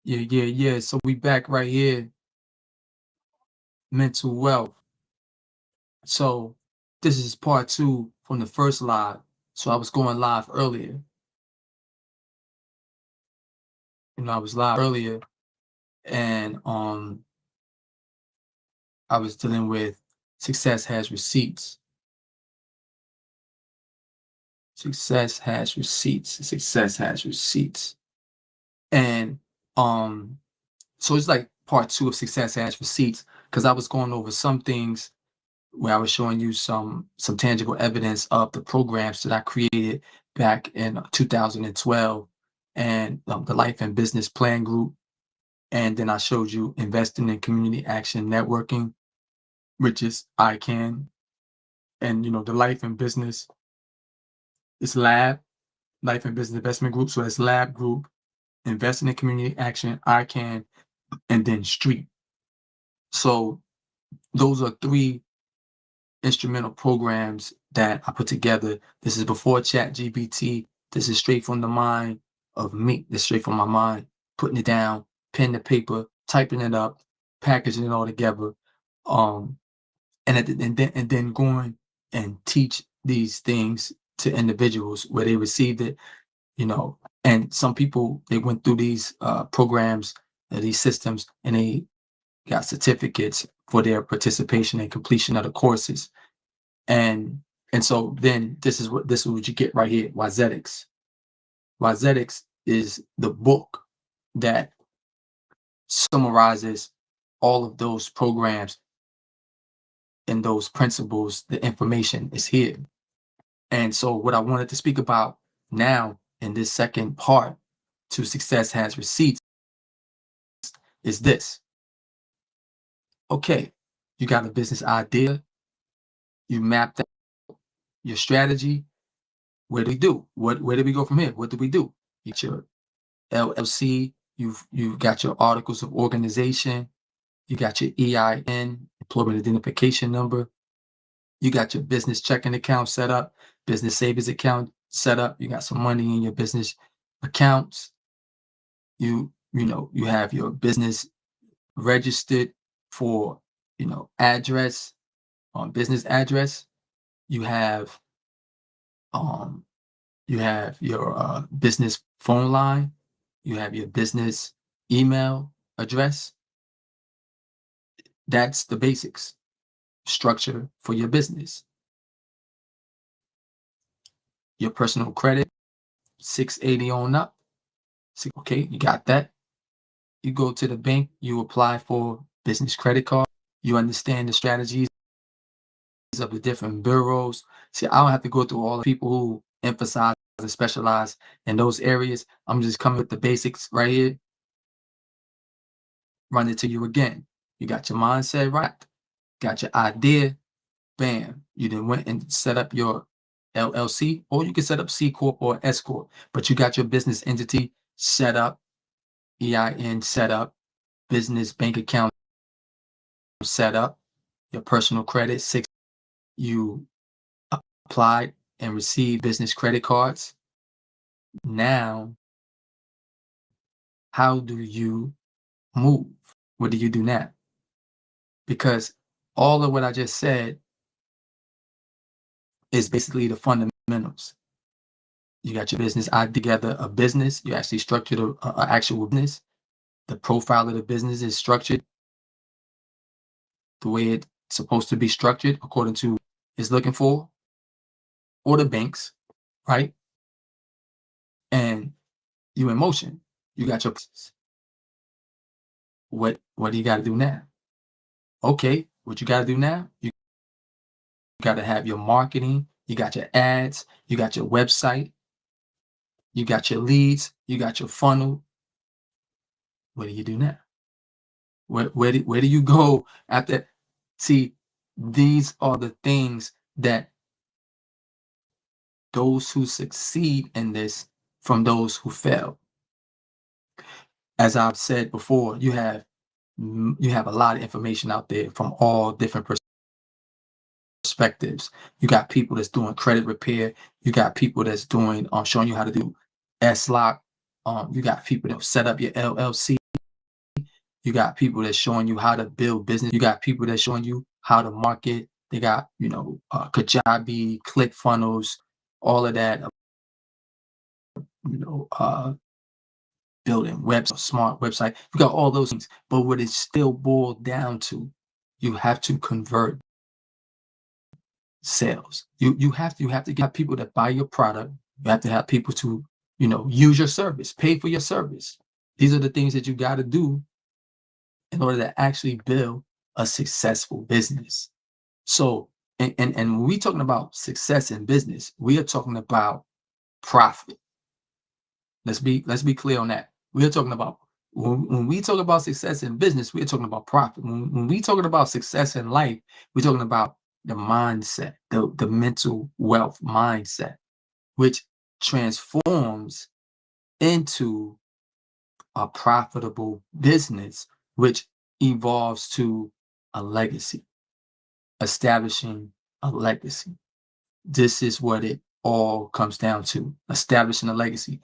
Yeah. So we back right here, mental wealth. So this is part two from the first live. So I was going live earlier. I was live earlier, and I was dealing with success has receipts. Success has receipts. Success has receipts. And so it's like part two of success has receipts because I was going over some things where I was showing you some tangible evidence of the programs that I created back in 2012 and the Life and Business Plan Group. And then I showed you investing in community action networking, which is ICANN. And, the Life and Business is Lab, Life and Business Investment Group. So it's Lab Group, investing in community action, ICANN, and then Street. So those are three instrumental programs that I put together. This is before ChatGPT. This is straight from the mind of me. This is straight from my mind, putting it down, pen to paper, typing it up, packaging it all together, and then going and teach these things to individuals where they received it, And some people, they went through these programs, these systems, and they got certificates for their participation and completion of the courses. And so then this is what you get right here, Wazetics. Wazetics is the book that summarizes all of those programs and those principles. The information is here. And so what I wanted to speak about now in this second part to Success Has Receipts is this. Okay, you got a business idea, you mapped out your strategy. Where do we do? Where do we go from here? What do we do? You get your LLC, you've got your articles of organization, you got your EIN, employment identification number, you got your business checking account set up, business savings account set up, you got some money in your business accounts, you have your business registered for address, business address, you have your business phone line, you have your business email address. That's the basics structure for your business. Your personal credit, 680 on up. Okay, you got that. You go to the bank, you apply for business credit card. You understand the strategies of the different bureaus. See, I don't have to go through all the people who emphasize and specialize in those areas. I'm just coming with the basics right here. Run it to you again. You got your mindset right, got your idea, bam. You then went and set up your LLC, or you can set up C Corp or S Corp, but you got your business entity set up, EIN set up, business bank account set up, your personal credit, you applied and received business credit cards. Now, how do you move? What do you do now? Because all of what I just said is basically the fundamentals. You got your business idea together, a business, you actually structured an actual business. The profile of the business is structured the way it's supposed to be structured according to is looking for, or the banks, right? And you in motion. You got your business. What do you got to do now? Okay, what you got to do now? You got to have your marketing, you got your ads, you got your website, you got your leads, you got your funnel. What do you do now? Where do you go after? See, these are the things that those who succeed in this from those who fail. As I've said before, you have a lot of information out there from all different perspectives. You got people that's doing credit repair. You got people that's doing showing you how to do SLOC. You got people that set up your LLC. You got people that's showing you how to build business. You got people that's showing you how to market. They got, Kajabi, ClickFunnels, all of that, you know, uh, building websites, smart website. You got all those things. But what it still boiled down to, you have to convert sales. You have to get people that buy your product. You have to have people to, use your service, pay for your service. These are the things that you got to do in order to actually build a successful business. So, and when we talking about success in business, we are talking about profit. Let's be clear on that. We are talking about when we talk about success in business, we're talking about profit. When we talking about success in life, we're talking about the mindset, the mental wealth mindset, which transforms into a profitable business, which evolves to a legacy, establishing a legacy. This is what it all comes down to, establishing a legacy.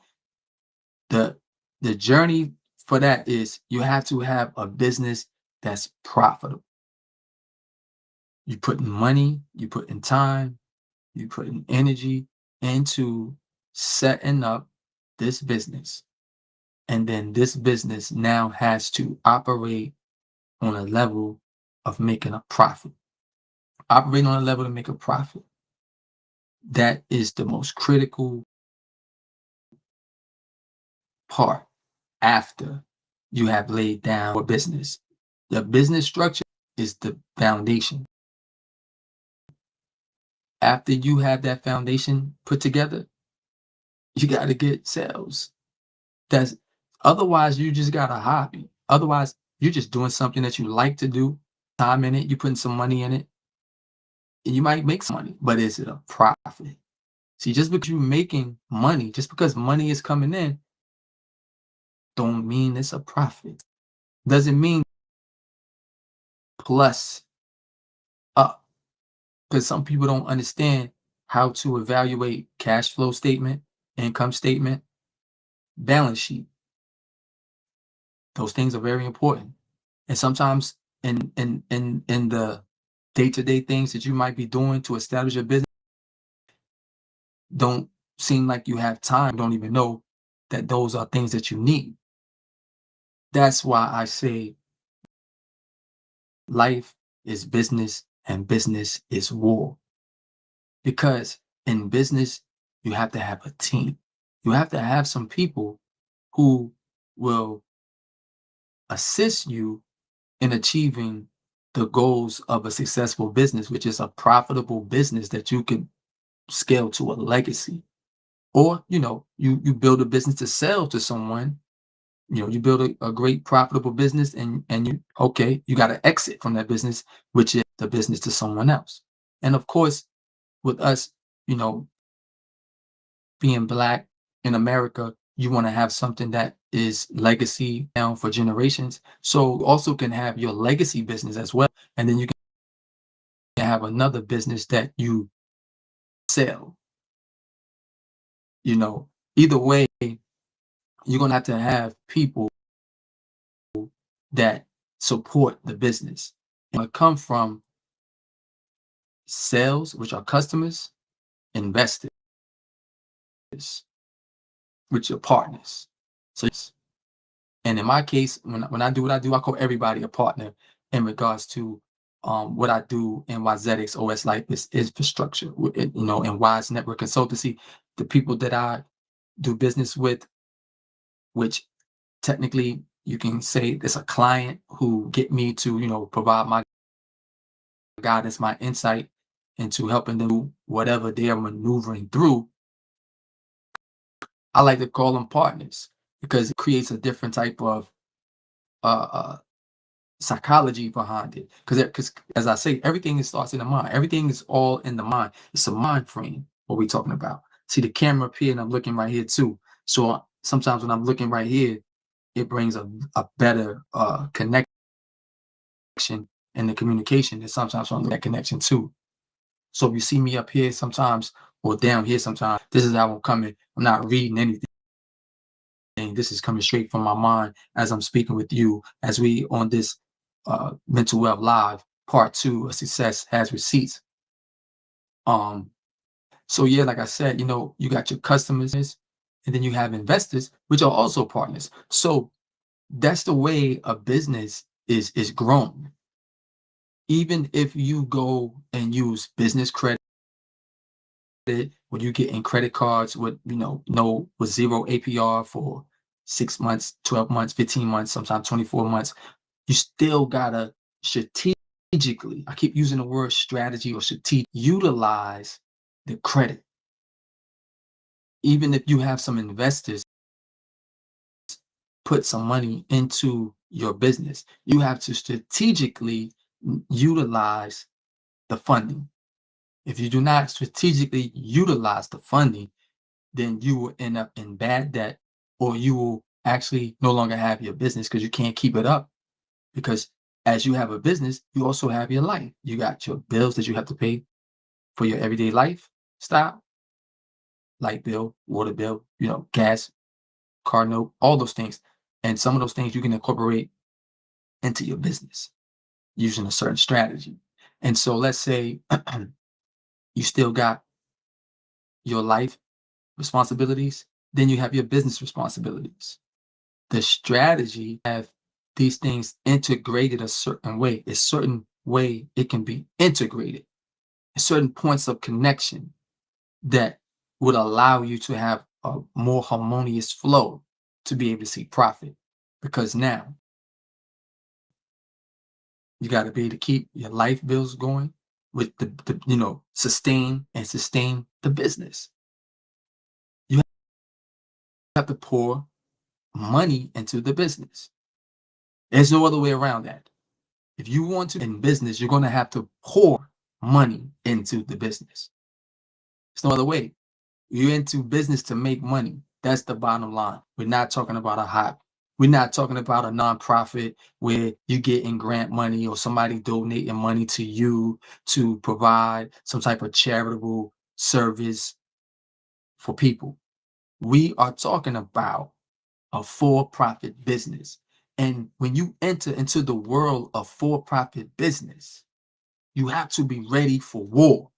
The the journey for that is you have to have a business that's profitable. You put in money, you put in time, you put in energy into setting up this business. And then this business now has to operate on a level of making a profit. Operating on a level to make a profit. That is the most critical part after you have laid down a business. The business structure is the foundation. After you have that foundation put together, you got to get sales. That's otherwise you just got a hobby. Otherwise, you're just doing something that you like to do, time in it, you putting some money in it, and you might make some money, but is it a profit? See, just because you're making money, just because money is coming in, don't mean it's a profit. Doesn't mean plus up. Because some people don't understand how to evaluate cash flow statement, income statement, balance sheet. Those things are very important. And sometimes in the day-to-day things that you might be doing to establish your business, don't seem like you have time, don't even know that those are things that you need. That's why I say life is business and business is war. Because in business, you have to have a team. You have to have some people who will assist you in achieving the goals of a successful business, which is a profitable business that you can scale to a legacy. Or, you build a business to sell to someone. You build a great profitable business and you got to exit from that business, which is the business to someone else. And of course, with us, you know, being Black in America, you want to have something that is legacy down for generations. So you also can have your legacy business as well. And then you can have another business that you sell. Either way, you're going to have people that support the business. And it come from sales, which are customers, investors, which are partners. So, and in my case, when I do what I do, I call everybody a partner in regards to what I do in YZX OS Life is infrastructure, and Wise Network Consultancy. The people that I do business with, which technically you can say it's a client who get me to, provide my guidance, my insight into helping them do whatever they are maneuvering through. I like to call them partners because it creates a different type of psychology behind it. Because as I say, everything starts in the mind. Everything is all in the mind. It's a mind frame, what we're talking about. See the camera up here and I'm looking right here too. So sometimes when I'm looking right here, it brings a better connection in the communication. And sometimes when I look at connection too. So if you see me up here sometimes or down here sometimes, this is how I'm coming. I'm not reading anything. this is coming straight from my mind as I'm speaking with you, as we on this Mental Wealth Live Part 2 of Success Has Receipts. So yeah, like I said, you got your customers, and then you have investors, which are also partners. So that's the way a business is grown. Even if you go and use business credit, when you get in credit cards with no with zero APR for 6 months, 12 months, 15 months, sometimes 24 months, you still gotta strategically, I keep using the word strategy or strategic, utilize the credit. Even if you have some investors put some money into your business, you have to strategically utilize the funding. If you do not strategically utilize the funding, then you will end up in bad debt, or you will actually no longer have your business because you can't keep it up. Because as you have a business, you also have your life. You got your bills that you have to pay for your everyday lifestyle, light bill, water bill, gas, car note, all those things. And some of those things you can incorporate into your business using a certain strategy. And so let's say you still got your life responsibilities, then you have your business responsibilities. The strategy have these things integrated a certain way. A certain way it can be integrated. Certain points of connection that would allow you to have a more harmonious flow to be able to see profit. Because now you got to be able to keep your life bills going with the sustain the business. You have to pour money into the business. There's no other way around that. If you want to in business, you're going to have to pour money into the business. There's no other way. You're into business to make money. That's the bottom line. We're not talking about a hobby. We're not talking about a nonprofit where you getting grant money or somebody donating money to you to provide some type of charitable service for people. We are talking about a for-profit business. And when you enter into the world of for-profit business, you have to be ready for war.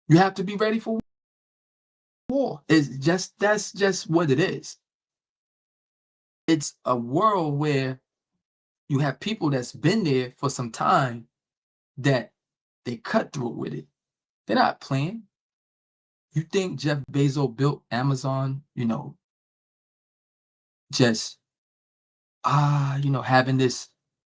You have to be ready for war. That's just what it is. It's a world where you have people that's been there for some time that they cut through with it. They're not playing. You think Jeff Bezos built Amazon, just having this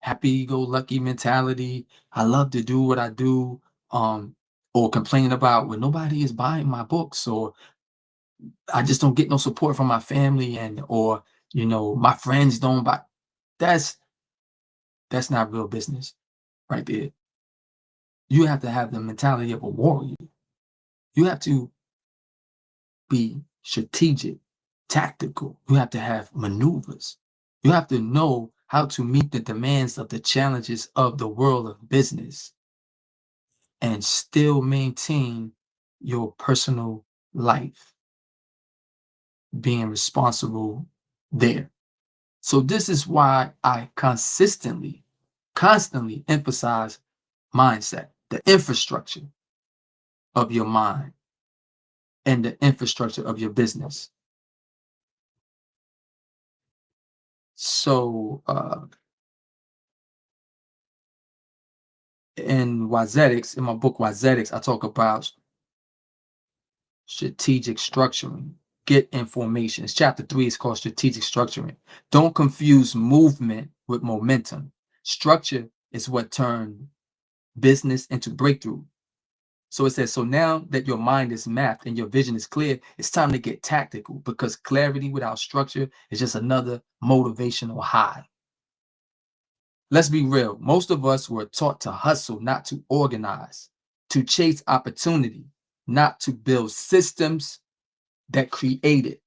happy-go-lucky mentality. I love to do what I do, or complaining about when nobody is buying my books, or I just don't get no support from my family, or my friends don't buy. That's not real business right there. You have to have the mentality of a warrior. You have to be strategic, tactical. You have to have maneuvers. You have to know how to meet the demands of the challenges of the world of business and still maintain your personal life, being responsible there. So this is why I constantly emphasize mindset, the infrastructure of your mind and the infrastructure of your business. So in Wazetics, in my book Wazetics, I talk about strategic structuring. Get information. It's chapter 3. It's called strategic structuring. Don't confuse movement with momentum. Structure is what turned business into breakthrough. So it says, so now that your mind is mapped and your vision is clear, it's time to get tactical, because clarity without structure is just another motivational high. Let's be real. Most of us were taught to hustle, not to organize, to chase opportunity, not to build systems that create it.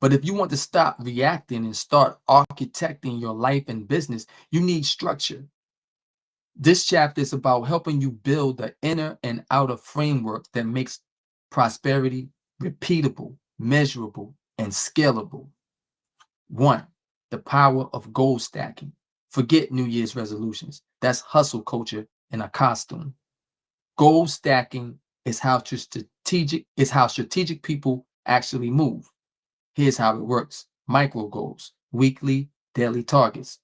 But if you want to stop reacting and start architecting your life and business, you need structure. This chapter is about helping you build the inner and outer framework that makes prosperity repeatable, measurable, and scalable. One, the power of goal stacking. Forget New Year's resolutions. That's hustle culture in a costume. Goal stacking is how strategic people actually move. Here's how it works. Micro goals, weekly, daily targets.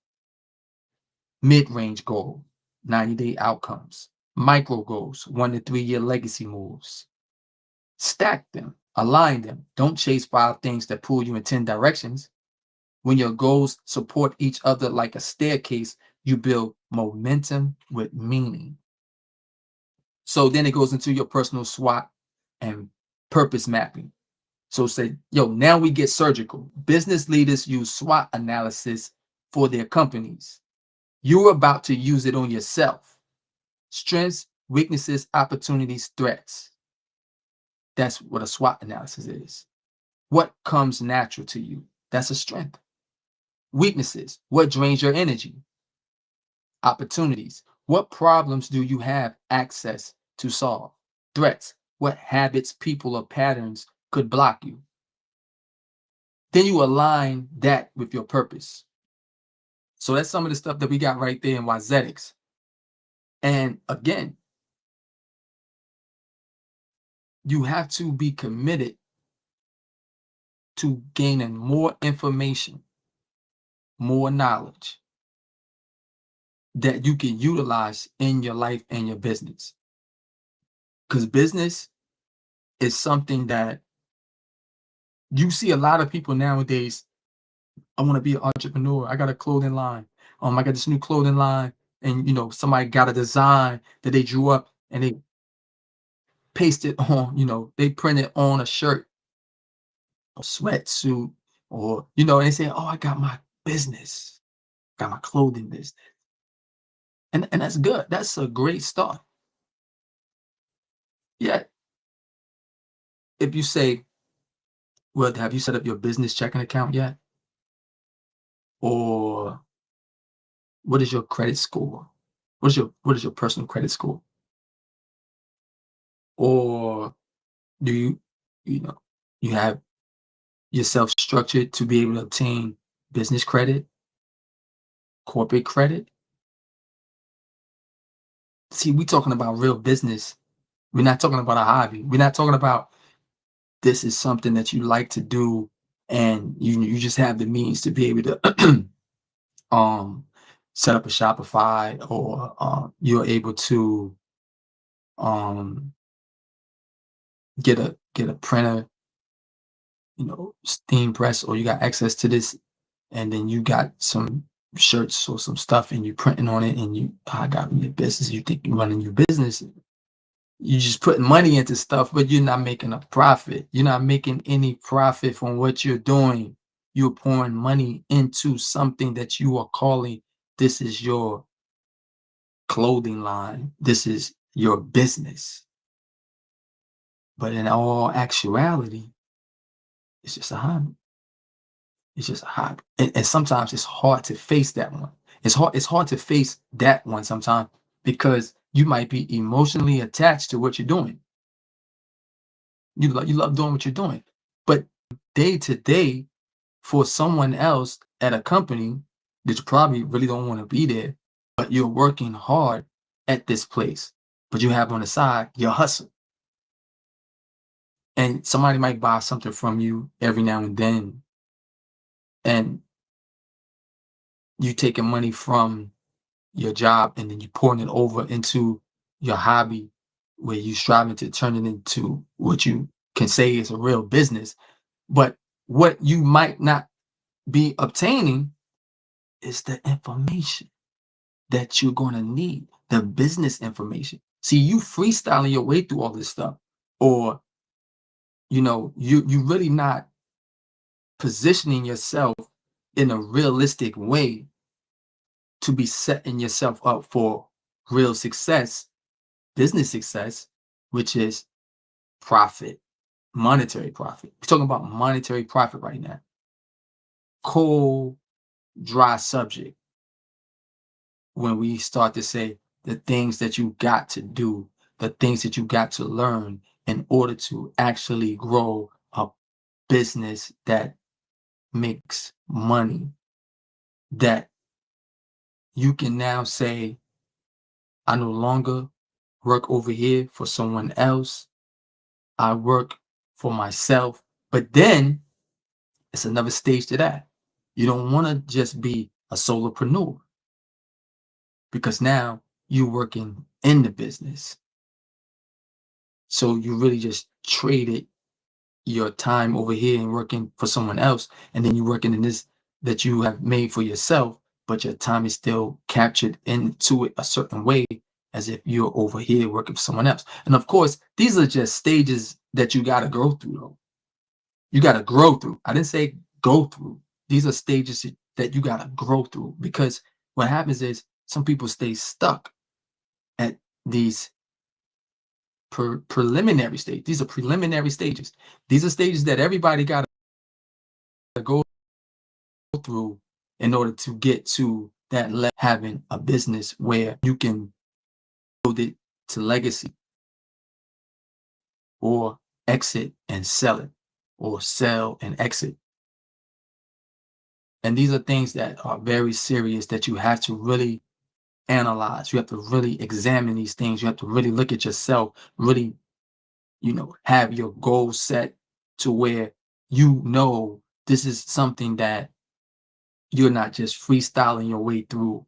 Mid-range goal, 90-day outcomes. Micro goals, 1 to 3 year legacy moves. Stack them, align them. Don't chase 5 things that pull you in 10 directions. When your goals support each other like a staircase, you build momentum with meaning. So then it goes into your personal SWOT and purpose mapping. So say, yo, now we get surgical. Business leaders use SWOT analysis for their companies. You're about to use it on yourself. Strengths, weaknesses, opportunities, threats. That's what a SWOT analysis is. What comes natural to you? That's a strength. Weaknesses, what drains your energy? Opportunities, what problems do you have access to solve? Threats, what habits, people, or patterns could block you? Then you align that with your purpose. So that's some of the stuff that we got right there in Wazetics. And again, you have to be committed to gaining more information, more knowledge that you can utilize in your life and your business. Because business is something that you see a lot of people nowadays. I want to be an entrepreneur. I got a clothing line. I got this new clothing line, and somebody got a design that they drew up and they pasted on. They printed on a shirt, a sweatsuit, or and they say, "Oh, I got my business, got my clothing business," and that's good. That's a great start. Yeah, if you say, "Well, have you set up your business checking account yet?" Or what is your credit score? What is your personal credit score? Or do you know you have yourself structured to be able to obtain business credit, corporate credit? See, we talking about real business. We're not talking about a hobby. We're not talking about this is something that you like to do and you just have the means to be able to set up a Shopify, or you're able to um get a printer, steam press, or you got access to this, and then you got some shirts or some stuff and you printing on it, and I got your business. You think you're running your business. You just putting money into stuff, but you're not making a profit. You're not making any profit from what you're doing. You're pouring money into something that you are calling, this is your clothing line. This is your business. But in all actuality, it's just a hobby. It's just a hobby. And sometimes it's hard to face that one. It's hard to face that one sometimes, because you might be emotionally attached to what you're doing. You love doing what you're doing. But day to day, for someone else at a company that you probably really don't want to be there, but you're working hard at this place, but you have on the side your hustle. And somebody might buy something from you every now and then, and you taking money from your job and then you pouring it over into your hobby, where you striving to turn it into what you can say is a real business. But what you might not be obtaining is the information that you're going to need, the business information. See, you freestyling your way through all this stuff, or you really not positioning yourself in a realistic way to be setting yourself up for real success, business success, which is profit, monetary profit. We're talking about monetary profit right now. Cold, dry subject. When we start to say the things that you got to do, the things that you got to learn in order to actually grow a business that makes money, that you can now say, I no longer work over here for someone else. I work for myself. But then it's another stage to that. You don't want to just be a solopreneur, because now you're working in the business. So you really just traded your time over here and working for someone else, and then you're working in this that you have made for yourself, but your time is still captured into it a certain way, as if you're over here working for someone else. And of course, these are just stages that you got to go through, though. You got to grow through. I didn't say go through. These are stages that you got to grow through, because what happens is some people stay stuck at these preliminary stage. These are preliminary stages. These are stages that everybody got to go through in order to get to that level, having a business where you can build it to legacy, or exit and sell it, or sell and exit. And these are things that are very serious that you have to really analyze. You have to really examine these things. You have to really look at yourself, really, have your goals set to where this is something that you're not just freestyling your way through,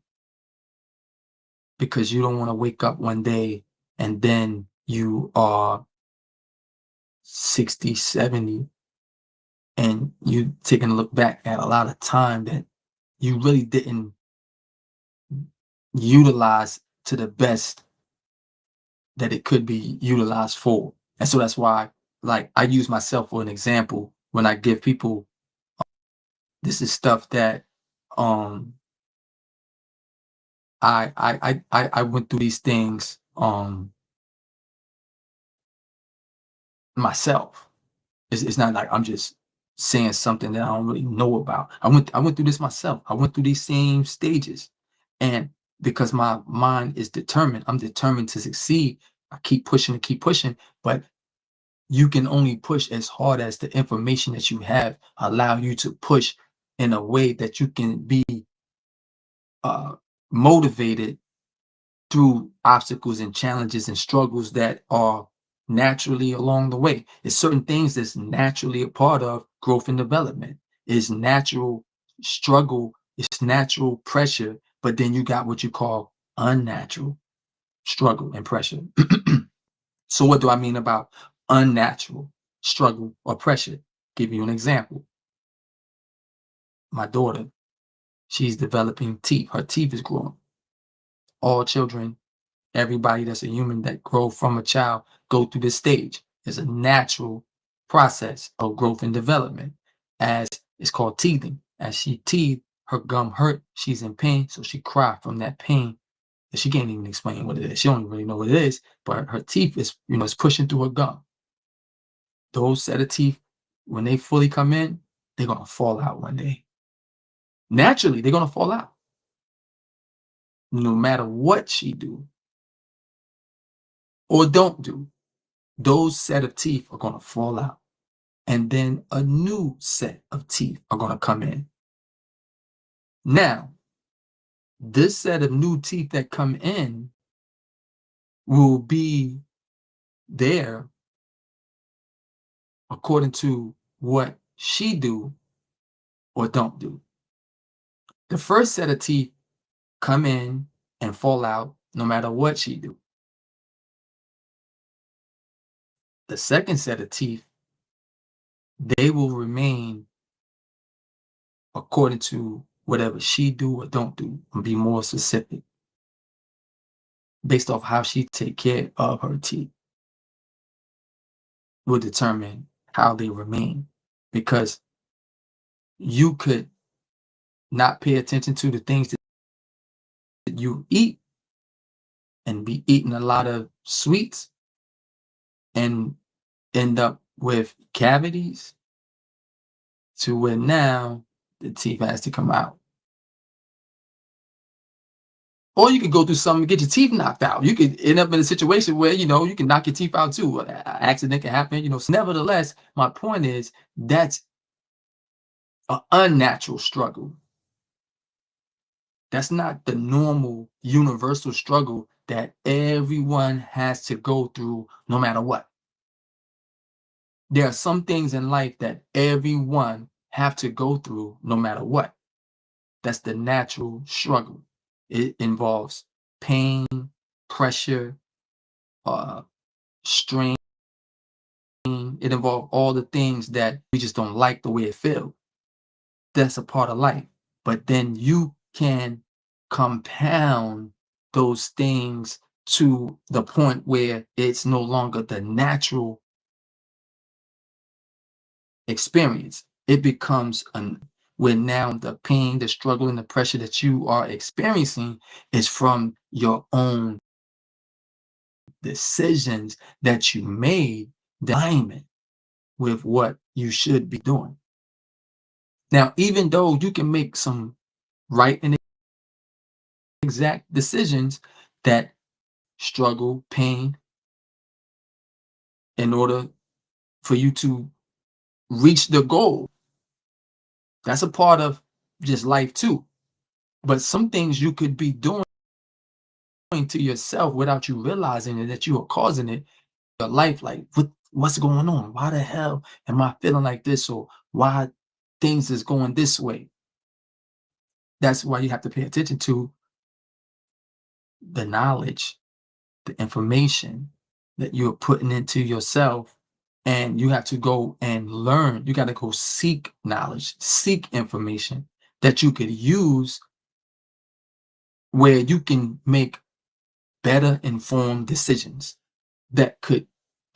because you don't want to wake up one day and then you are 60, 70, and you taking a look back at a lot of time that you really didn't utilize to the best that it could be utilized for. And so that's why, like, I use myself for an example when I give people, this is stuff that I went through these things myself. It's not like I'm just saying something that I don't really know about. I went through this myself. I went through these same stages. And because my mind is determined, I'm determined to succeed. I keep pushing and keep pushing, but you can only push as hard as the information that you have allow you to push in a way that you can be motivated through obstacles and challenges and struggles that are naturally along the way. It's certain things that's naturally a part of growth and development. It's natural struggle, it's natural pressure, but then you got what you call unnatural struggle and pressure. So what do I mean about unnatural struggle or pressure? Give you an example. My daughter, she's developing teeth. Her teeth is growing. All children, everybody that's a human that grow from a child, go through this stage. It's a natural process of growth and development, as it's called teething. As she teeth, her gum hurt, she's in pain, so she cry from that pain. And she can't even explain what it is. She don't really know what it is, but her teeth is, is pushing through her gum. Those set of teeth, when they fully come in, they're gonna fall out one day. Naturally, they're gonna fall out. No matter what she do or don't do, those set of teeth are gonna fall out. And then a new set of teeth are gonna come in. Now, this set of new teeth that come in will be there according to what she do or don't do. The first set of teeth come in and fall out no matter what she do. The second set of teeth, they will remain according to whatever she do or don't do, and be more specific based off how she take care of her teeth will determine how they remain. Because you could not pay attention to the things that you eat and be eating a lot of sweets and end up with cavities, to where now the teeth has to come out. Or you could go through something and get your teeth knocked out. You could end up in a situation where, you can knock your teeth out too. An accident can happen, So nevertheless, my point is that's an unnatural struggle. That's not the normal universal struggle that everyone has to go through no matter what. There are some things in life that everyone have to go through no matter what. That's the natural struggle. It involves pain, pressure, uh, strain. It involves all the things that we just don't like the way it feels. That's a part of life. But then you can compound those things to the point where it's no longer the natural experience. It becomes where now the pain, the struggle, and the pressure that you are experiencing is from your own decisions that you made, the alignment with what you should be doing. Now, even though you can make some right and exact decisions, that struggle, pain, in order for you to reach the goal, that's a part of just life too. But some things you could be doing to yourself without you realizing it, that you are causing it. Your life, like, what's going on? Why the hell am I feeling like this? Or why things is going this way? That's why you have to pay attention to the knowledge, the information that you're putting into yourself, and you have to go and learn. You got to go seek knowledge, seek information that you could use, where you can make better informed decisions that could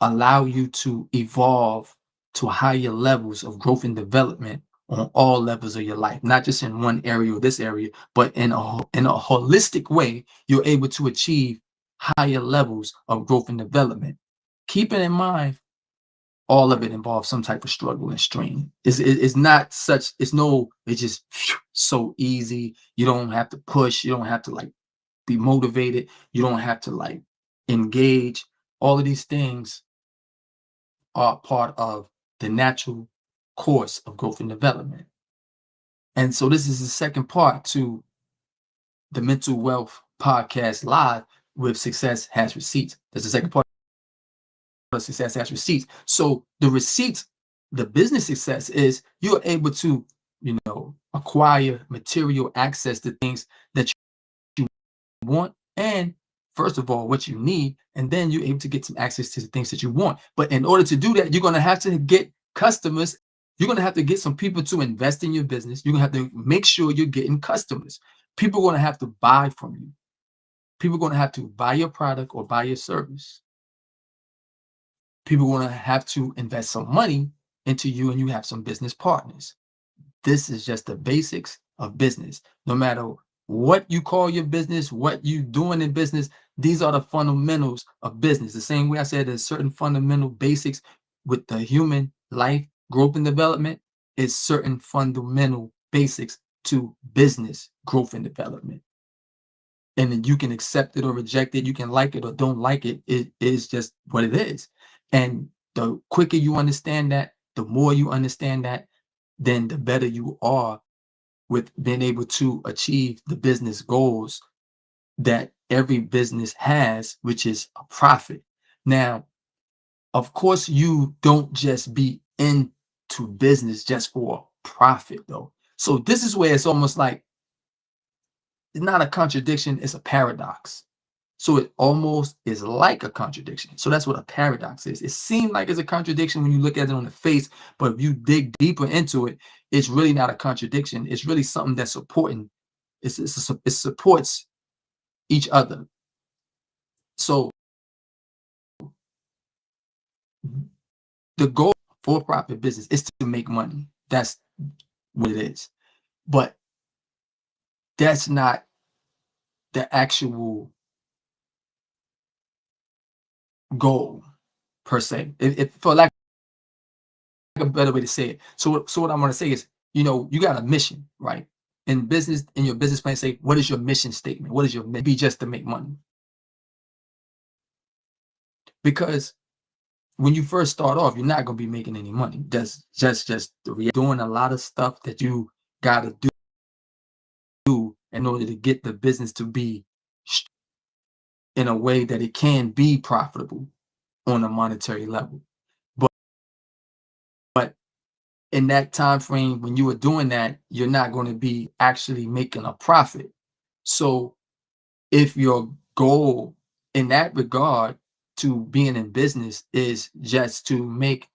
allow you to evolve to higher levels of growth and development on all levels of your life, not just in one area or this area, but in a holistic way. You're able to achieve higher levels of growth and development. Keeping in mind, all of it involves some type of struggle and strain. It's not such, it's just so easy. You don't have to push, you don't have to like be motivated, you don't have to like engage. All of these things are part of the natural course of growth and development. And so this is the second part to the Mental Wealth Podcast Live with Success Has Receipts. That's the second part of Success Has Receipts. So the receipts, the business success is you're able to, acquire material access to things that you want, and first of all, what you need, and then you're able to get some access to the things that you want. But in order to do that, you're going to have to get customers. You're going to have to get some people to invest in your business. You're going to have to make sure you're getting customers. People are going to have to buy from you. People are going to have to buy your product or buy your service. People are going to have to invest some money into you, and you have some business partners. This is just the basics of business. No matter what you call your business, what you doing in business, these are the fundamentals of business. The same way I said there's certain fundamental basics with the human life, growth and development, is certain fundamental basics to business growth and development. And then you can accept it or reject it. You can like it or don't like it. It is just what it is. And the quicker you understand that, the more you understand that, then the better you are with being able to achieve the business goals that every business has, which is a profit. Now, of course, you don't just be into business just for profit, though. So this is where it's almost like it's not a contradiction, it's a paradox. So it almost is like a contradiction. So that's what a paradox is. It seems like it's a contradiction when you look at it on the face, but if you dig deeper into it, it's really not a contradiction. It's really something that's supporting. It supports each other. So the goal for profit business is to make money. That's what it is. But that's not the actual goal per se. If for lack of a better way to say it. So what I'm going to say is, you got a mission, right? in your business plan, say, what is your mission statement? What is your mission? Be just to make money. Because when you first start off, you're not going to be making any money. Just doing a lot of stuff that you got to do in order to get the business to be in a way that it can be profitable on a monetary level. But in that time frame, when you are doing that, you're not going to be actually making a profit. So if your goal in that regard to being in business is just to make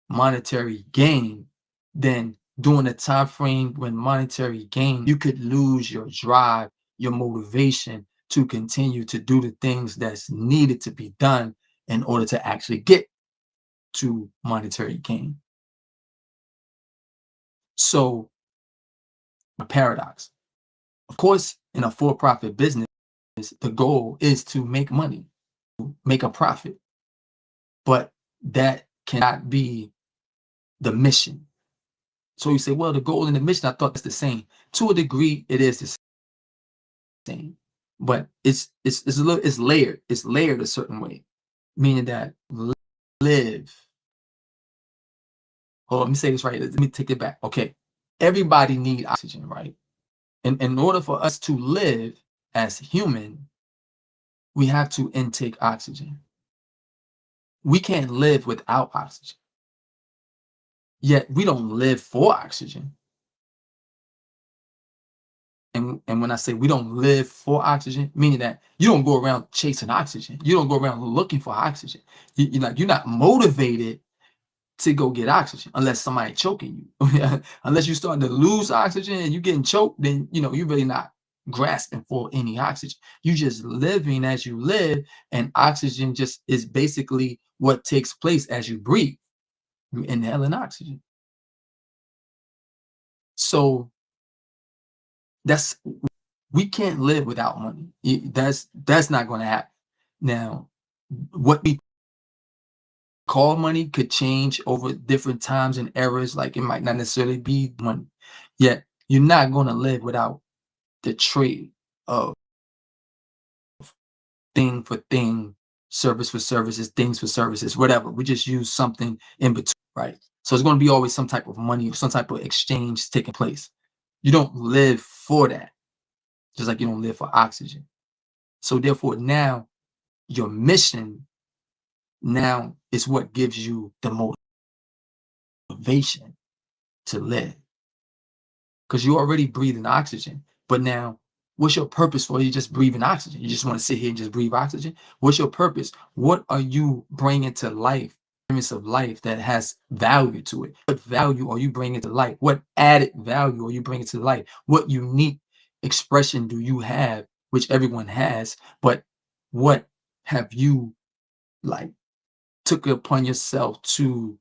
monetary gain, then during a time frame when monetary gain, you could lose your drive, your motivation to continue to do the things that's needed to be done in order to actually get to monetary gain. So a paradox. Of course, in a for-profit business, the goal is to make money, make a profit, but that cannot be the mission. So you say, well, the goal and the mission, I thought that's the same. To a degree, it is the same, but it's layered. It's layered a certain way, meaning that live. Oh, let me say this right. Let me take it back. Okay, everybody needs oxygen, right? And in order for us to live as human, we have to intake oxygen. We can't live without oxygen. Yet we don't live for oxygen. And when I say we don't live for oxygen, meaning that you don't go around chasing oxygen. You don't go around looking for oxygen. You're not motivated to go get oxygen unless somebody choking you. Unless you're starting to lose oxygen and you're getting choked, then you're really not grasping for any oxygen. You just living as you live, and oxygen just is basically what takes place as you breathe. You inhaling oxygen. So we can't live without money. That's not going to happen. Now, what we call money could change over different times and eras. Like, it might not necessarily be money. Yet you're not going to live without the trade of thing for thing, service for services, things for services, whatever. We just use something in between, right? So it's going to be always some type of money or some type of exchange taking place. You don't live for that, just like you don't live for oxygen. So therefore, now your mission now is what gives you the motivation to live, because you're already breathing oxygen. But now, what's your purpose for you just breathing oxygen? You just want to sit here and just breathe oxygen? What's your purpose? What are you bringing to life, of life that has value to it? What value are you bringing to life? What added value are you bringing to life? What unique expression do you have, which everyone has, but what have you took it upon yourself to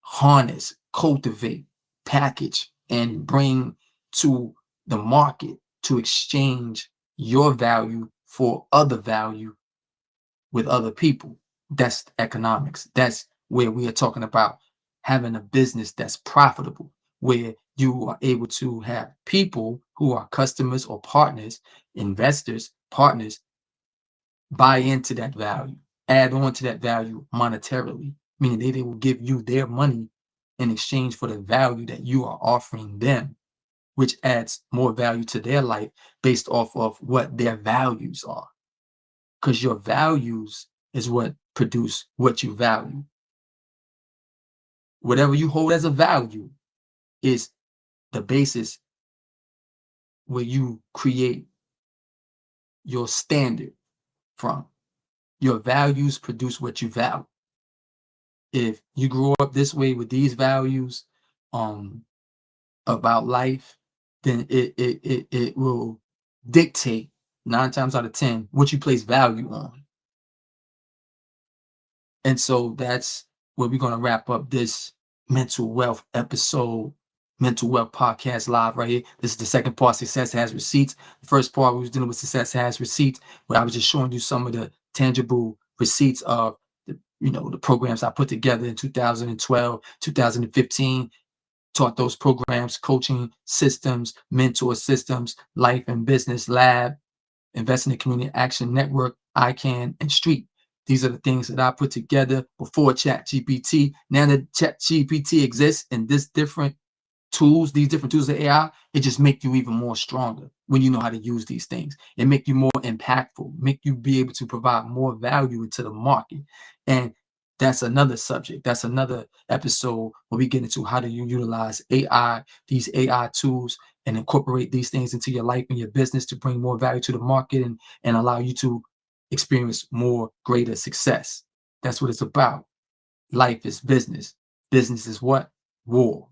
harness, cultivate, package, and bring to the market to exchange your value for other value with other people? That's economics. That's where we are talking about having a business that's profitable, where you are able to have people who are customers or partners, investors, partners, buy into that value, add on to that value monetarily, meaning they will give you their money in exchange for the value that you are offering them, which adds more value to their life based off of what their values are. Because your values is what produce what you value. Whatever you hold as a value is the basis where you create your standard from. Your values produce what you value. If you grew up this way with these values about life, then it will dictate 9 times out of 10 what you place value on. And so that's where we're going to wrap up this mental wealth episode, mental wealth podcast live right here. This is the second part, Success Has Receipts. The first part, we was dealing with Success Has Receipts, where I was just showing you some of the tangible receipts of the programs I put together in 2012, 2015, taught those programs, coaching systems, mentor systems, life and business lab, invest in the community action network, ICANN, and Street. These are the things that I put together before ChatGPT. Now that ChatGPT exists and this different tools, these different tools of AI, it just make you even more stronger when you know how to use these things. It make you more impactful, make you be able to provide more value into the market. And that's another subject. That's another episode where we get into how do you utilize AI, these AI tools, and incorporate these things into your life and your business to bring more value to the market and allow you to experience more greater success. That's what it's about. Life is business. Business is what? War.